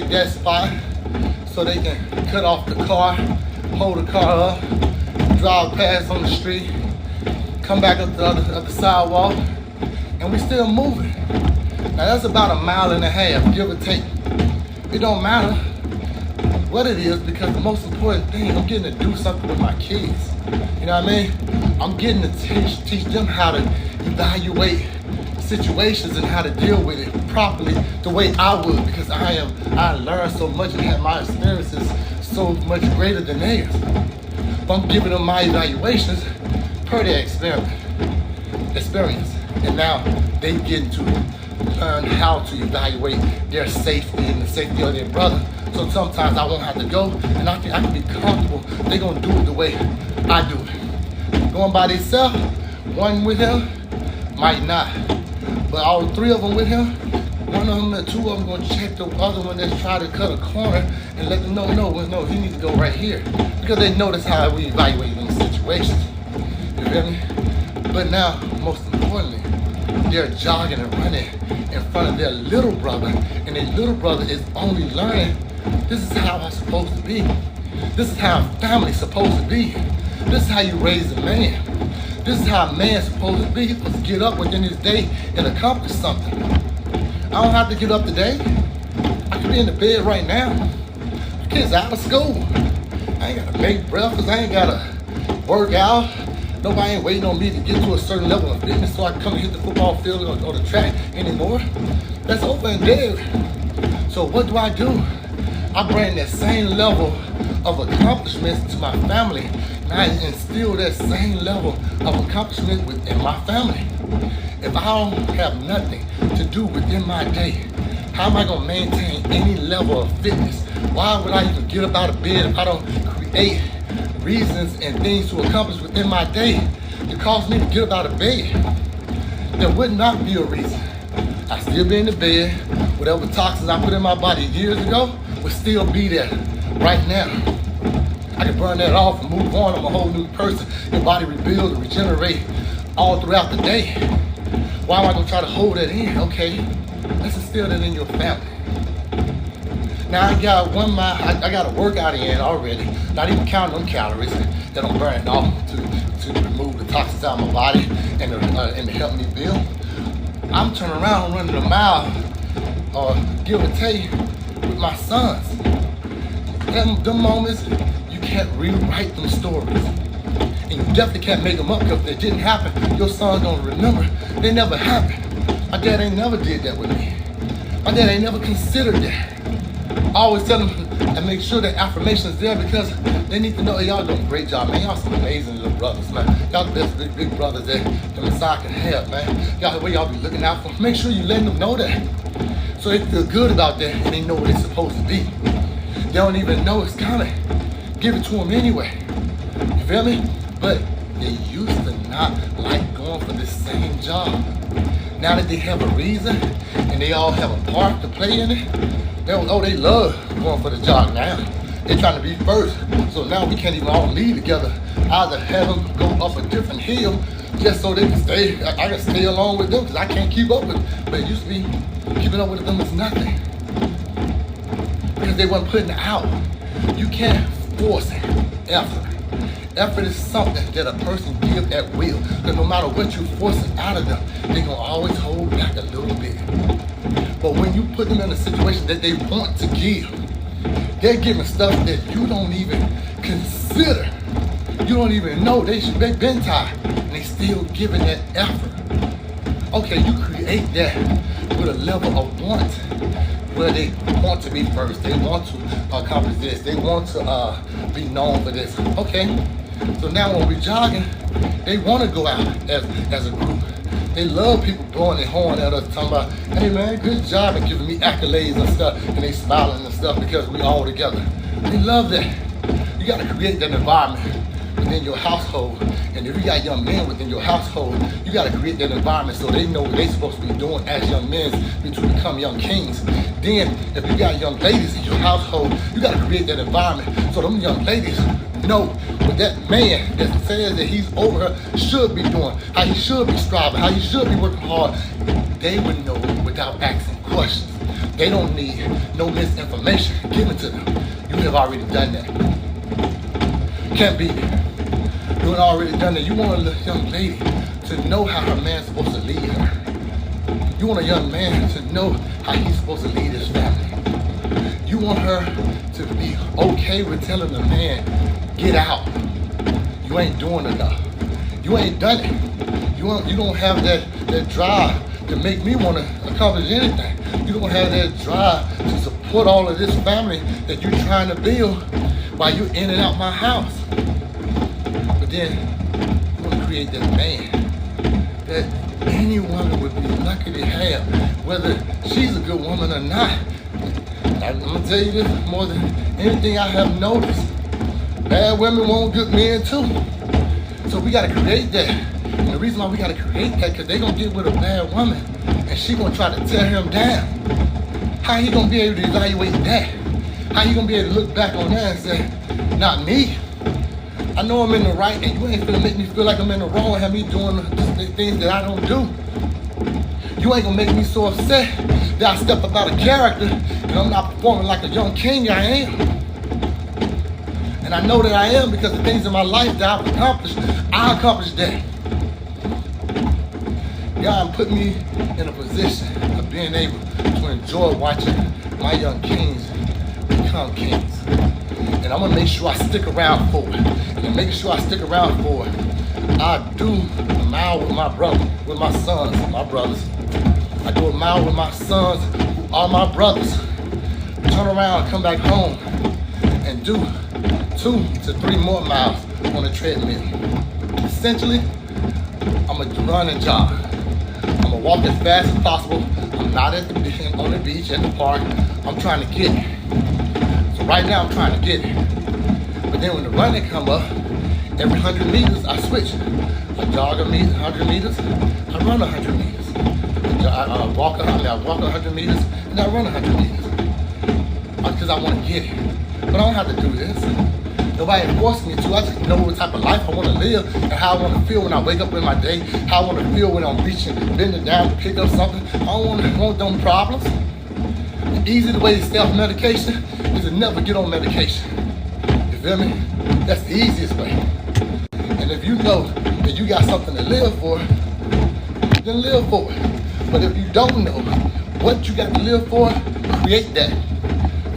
that spot so they can cut off the car, hold the car up, drive past on the street, come back up the other sidewalk, and we still moving. Now that's about 1.5 miles, give or take. It don't matter what it is, because the most important thing, I'm getting to do something with my kids. You know what I mean? I'm getting to teach them how to evaluate situations and how to deal with it properly the way I would, because I learned so much and had my experiences so much greater than theirs. But I'm giving them my evaluations per their experience. And now they get to learn how to evaluate their safety and the safety of their brother. So sometimes I won't have to go, and I can be comfortable. They're gonna do it the way I do it. Going by themselves, one with him, might not. But all 3 of them with him, one of them and 2 of them gonna check the other one that's trying to cut a corner and let them know, no, he needs to go right here. Because they notice how we evaluate them situations. You feel me? But now, most importantly, they're jogging and running in front of their little brother, and their little brother is only learning, this is how I'm supposed to be. This is how a family's supposed to be. This is how you raise a man. This is how a man's supposed to be. He's supposed to get up within his day and accomplish something. I don't have to get up today. I could be in the bed right now. My kids out of school. I ain't gotta make breakfast. I ain't gotta work out. Nobody ain't waiting on me to get to a certain level of fitness so I can come and hit the football field or the track anymore. That's over and dead. So what do? I bring that same level of accomplishments to my family, and I instill that same level of accomplishment within my family. If I don't have nothing to do within my day, how am I gonna maintain any level of fitness? Why would I even get up out of bed if I don't create reasons and things to accomplish within my day to cause me to get up out of bed? There would not be a reason. I'd still be in the bed. Whatever toxins I put in my body years ago would still be there right now. I can burn that off and move on. I'm a whole new person. Your body rebuilds and regenerate all throughout the day. Why am I gonna try to hold that in? Okay, let's instill that in your family. Now I got 1 mile, I got a workout in already, not even counting them calories that I'm burning off to remove the toxins out of my body and to help me build. I'm turning around running a mile, give or take, with my sons. Them moments, you can't rewrite them stories. And you definitely can't make them up, because if they didn't happen, your son's gonna remember they never happened. My dad ain't never did that with me. My dad ain't never considered that. I always tell them and make sure that affirmation is there, because they need to know, hey, y'all doing a great job, man. Y'all some amazing little brothers, man. Y'all the best big brothers that the Messiah can have, man. Y'all the way y'all be looking out for them. Make sure you letting them know that, so they feel good about that and they know what it's supposed to be. They don't even know it's coming. Give it to them anyway. You feel me? But they used to not like going for the same job. Now that they have a reason and they all have a part to play in it, they love going for the job now. They're trying to be first. So now we can't even all lead together. Either have them go up a different hill just so they can stay. I can stay along with them because I can't keep up with them. But it used to be keeping up with them is nothing, because they weren't putting it out. You can't force effort. Effort is something that a person gives at will. Because no matter what you force out of them, they're going to always hold back a little bit. But when you put them in a situation that they want to give, they're giving stuff that you don't even consider. You don't even know they've been tired, and they still giving that effort. Okay, you create that with a level of want, where they want to be first, they want to accomplish this, they want to be known for this. Okay, so now when we're jogging, they want to go out as a group. They love people blowing their horn at us, talking about, hey man, good job, and giving me accolades and stuff, and they smiling and stuff because we all together. They love that. You got to create that environment within your household. And if you got young men within your household, you got to create that environment so they know what they're supposed to be doing as young men to become young kings. Then, if you got young ladies in your household, you got to create that environment so them young ladies know what that man that says that he's over her should be doing, how he should be striving, how he should be working hard. They would know without asking questions. They don't need no misinformation given to them. You have already done that. Can't be. You have already done that. You want a young lady to know how her man's supposed to lead her. You want a young man to know how he's supposed to lead his family. You want her to be okay with telling the man, get out. You ain't doing enough. You ain't done it. You don't have that drive to make me want to accomplish anything. You don't have that drive to support all of this family that you're trying to build while you're in and out my house. But then you want to create that man that any woman would be lucky to have, whether she's a good woman or not. I'm going to tell you this more than anything I have noticed. Bad women want good men too. So we got to create that. And the reason why we got to create that, because they're going to get with a bad woman and she going to try to tear him down. How he going to be able to evaluate that? How you going to be able to look back on that and say, not me. I know I'm in the right, and you ain't gonna make me feel like I'm in the wrong and have me doing the things that I don't do. You ain't gonna make me so upset that I step up out of character and I'm not performing like a young king I am. And I know that I am because the things in my life that I've accomplished, I accomplished that. God put me in a position of being able to enjoy watching my young kings become kings. And I'm gonna make sure I stick around for it. And making sure I stick around for it, I do a mile with my brother, with my sons, my brothers. I do a mile with my sons, who are my brothers. Turn around, come back home, and do 2 to 3 more miles on a treadmill. Essentially, I'm gonna run and jog. I'm gonna walk as fast as possible. I'm not on the beach, at the park. I'm trying to get it. So right now, I'm trying to get it. But then when the running come up, every 100 meters, I switch. I jog 100 meters, I run 100 meters. I walk 100 meters, and I run 100 meters. Because I want to get it. But I don't have to do this. Nobody forced me to. I just know what type of life I want to live and how I want to feel when I wake up in my day, how I want to feel when I'm reaching, bending down to pick up something. I don't want them problems. The easy way to stay off medication is to never get on medication. You feel me? That's the easiest way. And if you know that you got something to live for, then live for it. But if you don't know what you got to live for, create that.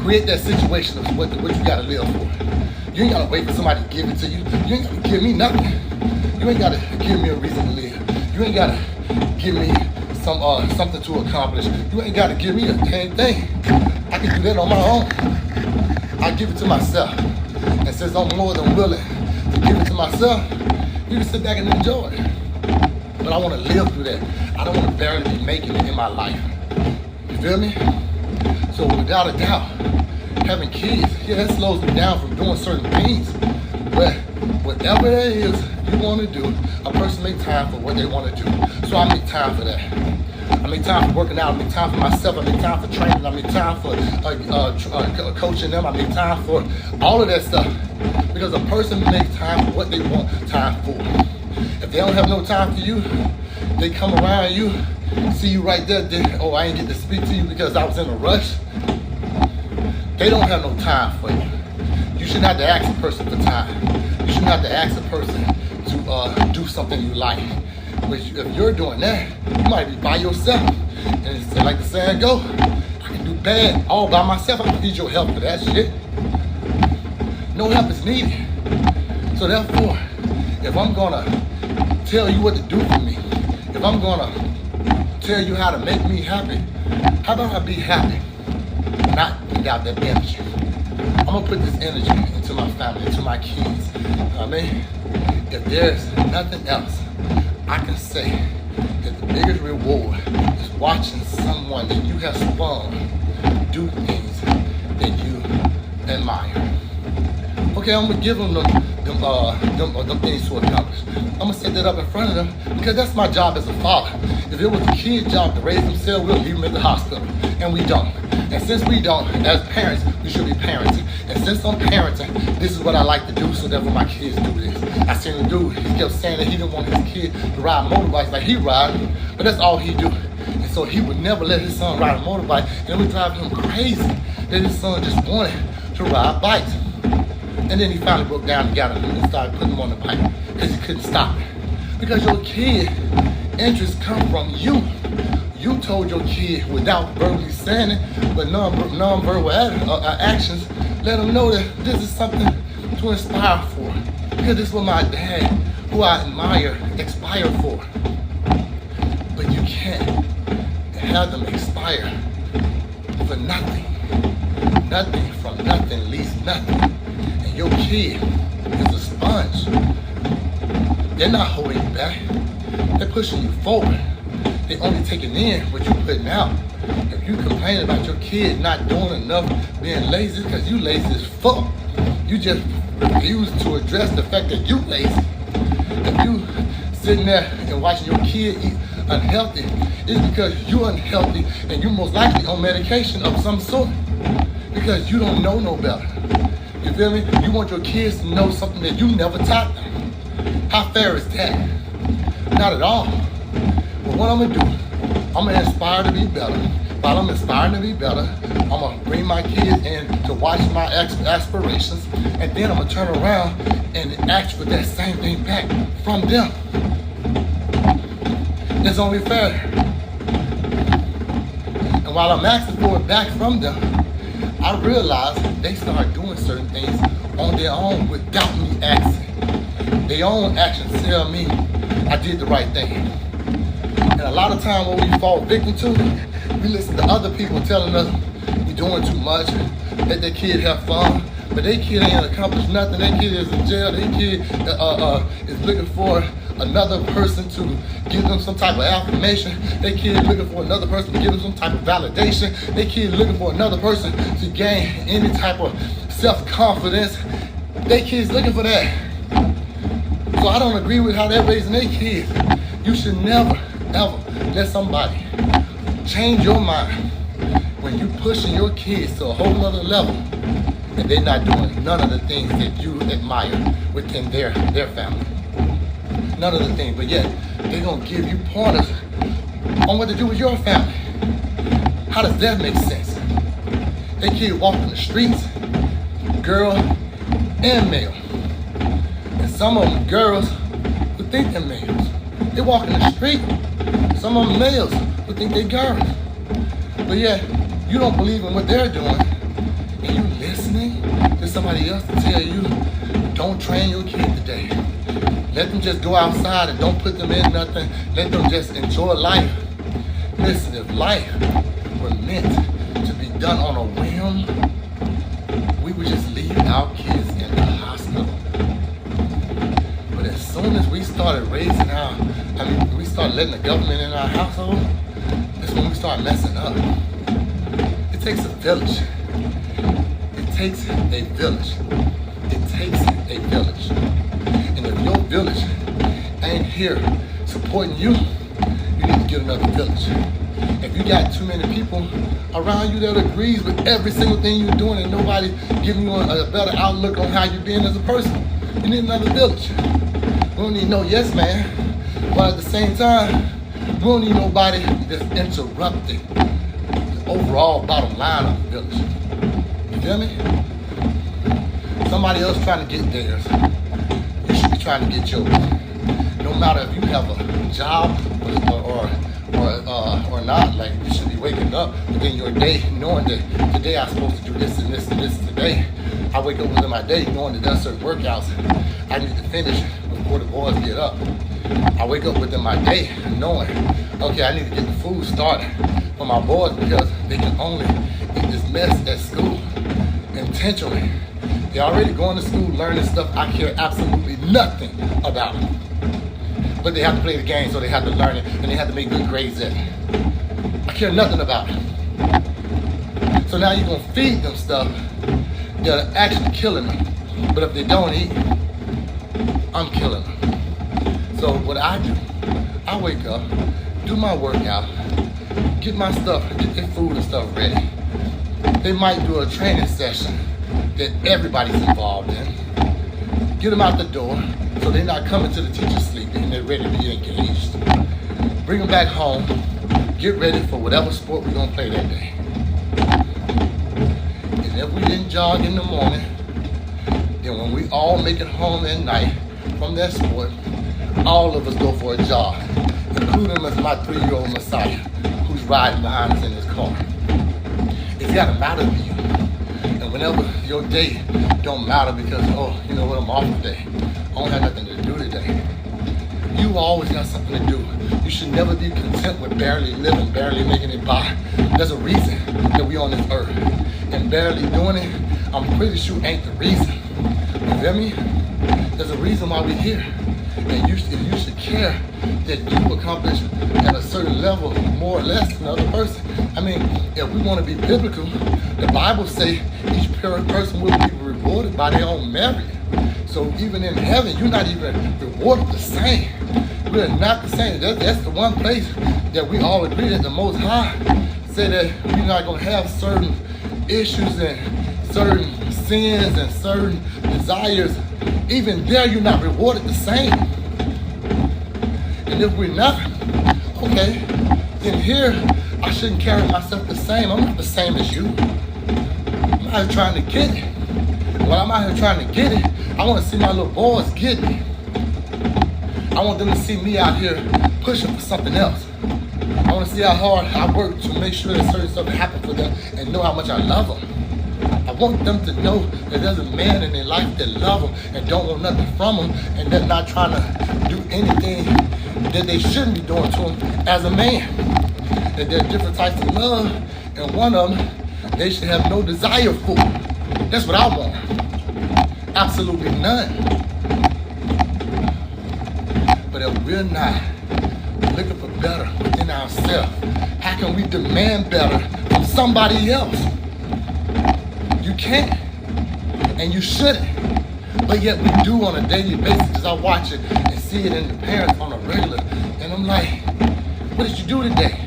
Create that situation of what you got to live for. You ain't got to wait for somebody to give it to you. You ain't got to give me nothing. You ain't got to give me a reason to live. You ain't got to give me something to accomplish. You ain't got to give me a dang thing. I can do that on my own. I give it to myself. And since I'm more than willing to give it to myself, you can sit back and enjoy it. But I want to live through that. I don't want to barely be making it in my life. You feel me? So without a doubt, having kids, yeah, it slows me down from doing certain things. But whatever that is you want to do, a person make time for what they want to do. So I make time for that. I make time for working out. I make time for myself. I make time for training. I make time for coaching them. I make time for all of that stuff. Because a person makes time for what they want time for. If they don't have no time for you, they come around you, see you right there, then, oh, I ain't get to speak to you because I was in a rush. They don't have no time for you. You shouldn't have to ask a person for time. You shouldn't have to ask a person to do something you like. But if you're doing that, you might be by yourself. And it's like the saying go, I can do bad all by myself. I don't need your help for that shit. No help is needed. So therefore, if I'm gonna tell you what to do for me, if I'm gonna tell you how to make me happy, how about I be happy, not without that energy? I'm gonna put this energy into my family, into my kids. I mean, if there's nothing else, I can say that the biggest reward is watching someone that you have spawned do things that you admire. Okay, I'm gonna give them them things to accomplish. I'm gonna set that up in front of them because that's my job as a father. If it was a kid's job to raise themselves, we'll leave them in the hospital, and we don't. And since we don't, as parents, we should be parenting. And since I'm parenting, this is what I like to do, so therefore my kids do this. I seen a dude, he kept saying that he didn't want his kid to ride motorbikes like he ride, but that's all he do. And So he would never let his son ride a motorbike, and it would drive him crazy that his son just wanted to ride bikes. And then he finally broke down and got him and started putting him on the bike because he couldn't stop it. Because your kid interests come from you. You told your kid without verbally saying it, but non-verbal actions, let them know that this is something to inspire for. Because this is what my dad, who I admire, aspire for. But you can't have them expire for nothing. Nothing from nothing leaves nothing. And your kid is a sponge. They're not holding you back. They're pushing you forward. They only taking in what you're putting out. If you complain about your kid not doing enough, being lazy, because you lazy as fuck. You just refuse to address the fact that you lazy. If you sitting there and watching your kid eat unhealthy, it's because you're unhealthy and you're most likely on medication of some sort. Because you don't know no better. You feel me? You want your kids to know something that you never taught them. How fair is that? Not at all. But what I'm gonna do, I'm gonna inspire to be better. While I'm inspiring to be better, I'm gonna bring my kids in to watch my aspirations, and then I'm gonna turn around and ask for that same thing back from them. It's only fair. And while I'm asking for it back from them, I realize they start doing certain things on their own without me asking. Their own actions tell me I did the right thing. And a lot of times what we fall victim to, we listen to other people telling us we're doing too much, let their kid have fun, but their kid ain't accomplished nothing. Their kid is in jail. Their kid is looking for another person to give them some type of affirmation. Their kid is looking for another person to give them some type of validation. Their kid is looking for another person to gain any type of self-confidence. Their kid is looking for that. So I don't agree with how they're raising their kids. You should never, ever let somebody change your mind when you pushing your kids to a whole nother level and they're not doing none of the things that you admire within their family. None of the things, but yet they're gonna give you pointers on what to do with your family. How does that make sense? They kid walking the streets, girl and male. And some of them girls who think they're males. They walk in the street. Some of them males who think they're girls. But yet, you don't believe in what they're doing. And you listening to somebody else to tell you, don't train your kid today. Let them just go outside and don't put them in nothing. Let them just enjoy life. Listen, if life were meant to be done on a whim, we would just leave our kids in the hospital. But as soon as we started we started letting the government in our household, that's when we start messing up. It takes a village. It takes a village. It takes a village. And if your village ain't here supporting you, you need to get another village. If you got too many people around you that agrees with every single thing you're doing and nobody giving you a better outlook on how you're being as a person, you need another village. We don't need no yes man, but at the same time, we don't need nobody that's interrupting the overall bottom line of the village. You feel me? Somebody else trying to get theirs. You should be trying to get yours. No matter if you have a job or not, like you should be waking up within your day knowing that today I'm supposed to do this and this and this today. I wake up within my day knowing that there's certain workouts I need to finish before the boys get up. I wake up within my day knowing, okay, I need to get the food started for my boys because they can only eat this mess at school intentionally. They're already going to school learning stuff I care absolutely nothing about. But they have to play the game, so they have to learn it, and they have to make good grades at it. I care nothing about it. So now you're going to feed them stuff that are actually killing them. But if they don't eat, I'm killing them. So what I do, I wake up, do my workout, get my stuff, get their food and stuff ready. They might do a training session that everybody's involved in. Get them out the door so they're not coming to the teacher sleeping and they're ready to be engaged. Bring them back home, get ready for whatever sport we're gonna play that day. And if we didn't jog in the morning, then when we all make it home at night from that sport, all of us go for a jog, including my 3-year-old Messiah, who's riding behind us in his car. It's gotta matter to you. And whenever your day don't matter because, oh, you know what, I'm off today, I don't have nothing to do today, you always got something to do. You should never be content with barely living, barely making it by. There's a reason that we on this earth. And barely doing it, I'm pretty sure ain't the reason. You feel me? There's a reason why we're here. And you should care that you accomplish at a certain level more or less than the other person. I mean, if we want to be biblical, the Bible say each person will be rewarded by their own merit. So even in heaven, you're not even rewarded the same. We're not the same. That's the one place that we all agree that the Most High say that we're not going to have certain issues and certain sins and certain desires. Even there, you're not rewarded the same. And if we're not, okay, then here, I shouldn't carry myself the same. I'm not the same as you. I'm out here trying to get it. When I'm out here trying to get it, I want to see my little boys get it. I want them to see me out here pushing for something else. I want to see how hard I work to make sure that certain stuff happens for them and know how much I love them. I want them to know that there's a man in their life that love them and don't want nothing from them, and they're not trying to do anything that they shouldn't be doing to them as a man. That there are different types of love, and one of them, they should have no desire for. That's what I want. Absolutely none. But if we're not looking for better within ourselves, how can we demand better from somebody else? You can't, and you shouldn't, but yet we do on a daily basis, because I watch it and see it in the parents on a regular, and I'm like, what did you do today?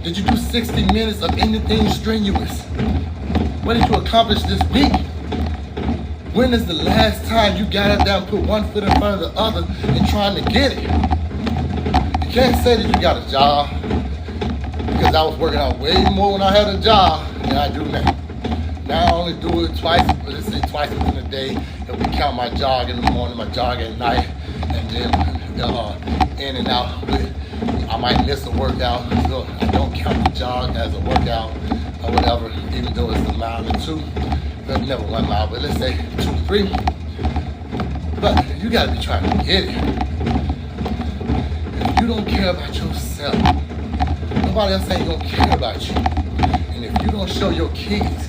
Did you do 60 minutes of anything strenuous? What did you accomplish this week? When is the last time you got out there and put one foot in front of the other and trying to get it? You can't say that you got a job, because I was working out way more when I had a job than I do now. Now I only do it twice, let's say twice within a day. If we count my jog in the morning, my jog at night, and then in and out. I might miss a workout, so I don't count the jog as a workout or whatever, even though it's a mile or two. But never 1 mile, but let's say 2 to 3. But you gotta be trying to get it. If you don't care about yourself, nobody else ain't gonna care about you. And if you don't show your kids,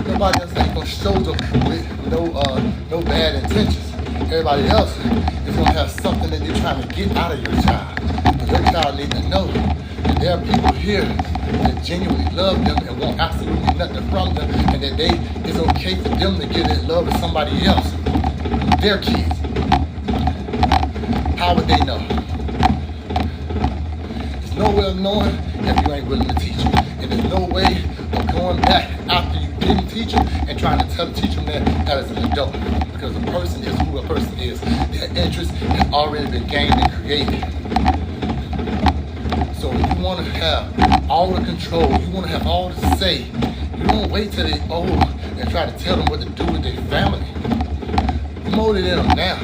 nobody else ain't gonna show them with no bad intentions. Everybody else is gonna have something that they're trying to get out of your child. But your child needs to know that there are people here that genuinely love them and want absolutely nothing from them, and that it's okay for them to give that love to somebody else. Their kids. How would they know? There's no way of knowing if you ain't willing to teach them. And there's no way of going back after you didn't teach them and trying to teach them that as an adult. Because a person is who a person is. Their interest has already been gained and created. So if you want to have all the control, you want to have all the say, you don't wait till they're old and try to tell them what to do with their family. You molded in them now.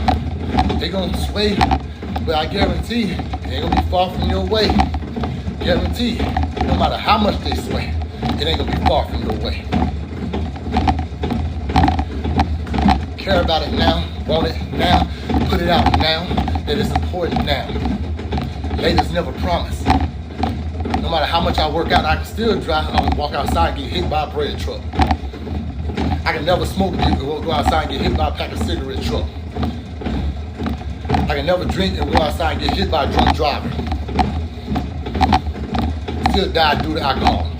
They're going to sway, but I guarantee it ain't going to be far from your way. Guarantee, no matter how much they sway, it ain't going to be far from your way. Care about it now, want it now, put it out now, that it's important now. Later's never promised. No matter how much I work out, I can still walk outside and get hit by a bread truck. I can never smoke and go outside and get hit by a pack of cigarette truck. I can never drink and go outside and get hit by a drunk driver. Still die due to alcohol.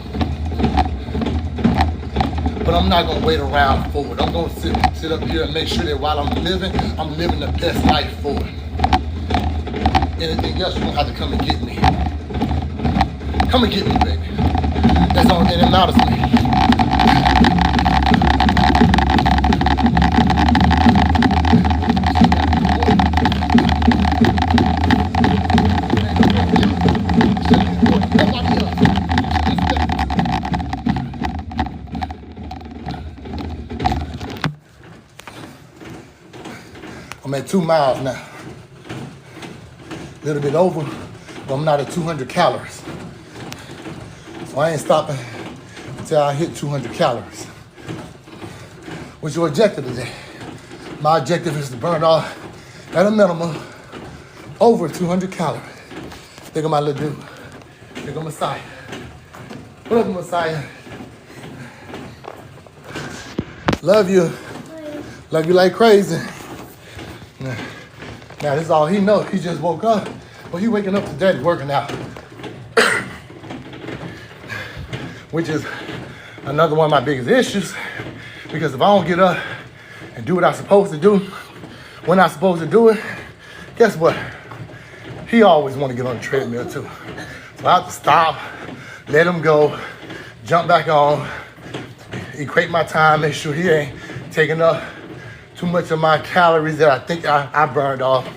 But I'm not going to wait around for it. I'm going to sit up here and make sure that while I'm living the best life for it. Anything else, you're going to have to come and get me. Come and get me, baby. That's the only thing that matters to me. at 2 miles now. A little bit over, but I'm not at 200 calories. So I ain't stopping until I hit 200 calories. What's your objective today? My objective is to burn off, at a minimum, over 200 calories. Think of my little dude. Think of Messiah. What up, Messiah? Love you. Love you like crazy. Now this is all he knows. He just woke up. Well, he waking up to daddy working out. Which is another one of my biggest issues. Because if I don't get up and do what I'm supposed to do, when I'm supposed to do it, guess what? He always want to get on the treadmill too. So I have to stop, let him go, jump back on, equate my time, make sure he ain't taking up too much of my calories that I think I burned off.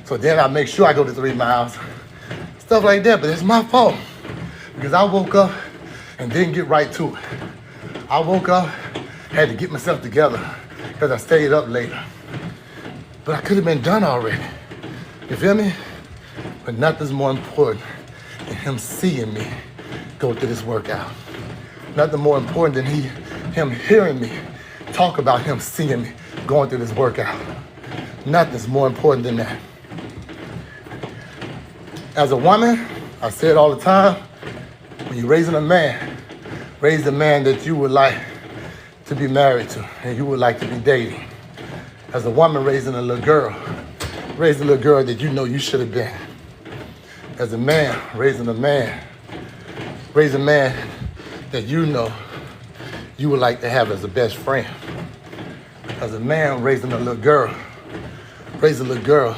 So then I make sure I go to 3 miles. Stuff like that, but it's my fault. Because I woke up and didn't get right to it. I woke up, had to get myself together because I stayed up later. But I could have been done already. You feel me? But nothing's more important than him seeing me go through this workout. Nothing more important than him hearing me talk about him seeing me going through this workout. Nothing's more important than that. As a woman, I say it all the time, when you're raising a man, raise the man that you would like to be married to and you would like to be dating. As a woman raising a little girl, raise a little girl that you know you should have been. As a man raising a man, raise a man that you know you would like to have as a best friend. As a man raising a little girl, raise a little girl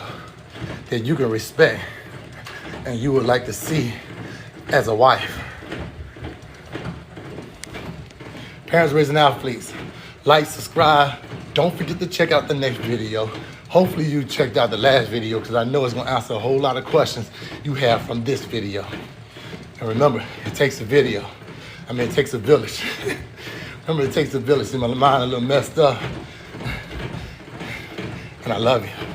that you can respect and you would like to see as a wife. Parents raising athletes, like, subscribe. Don't forget to check out the next video. Hopefully you checked out the last video because I know it's gonna answer a whole lot of questions you have from this video. And remember, it takes a video. It takes a village. Remember, it takes a village. See, my mind a little messed up. And I love you.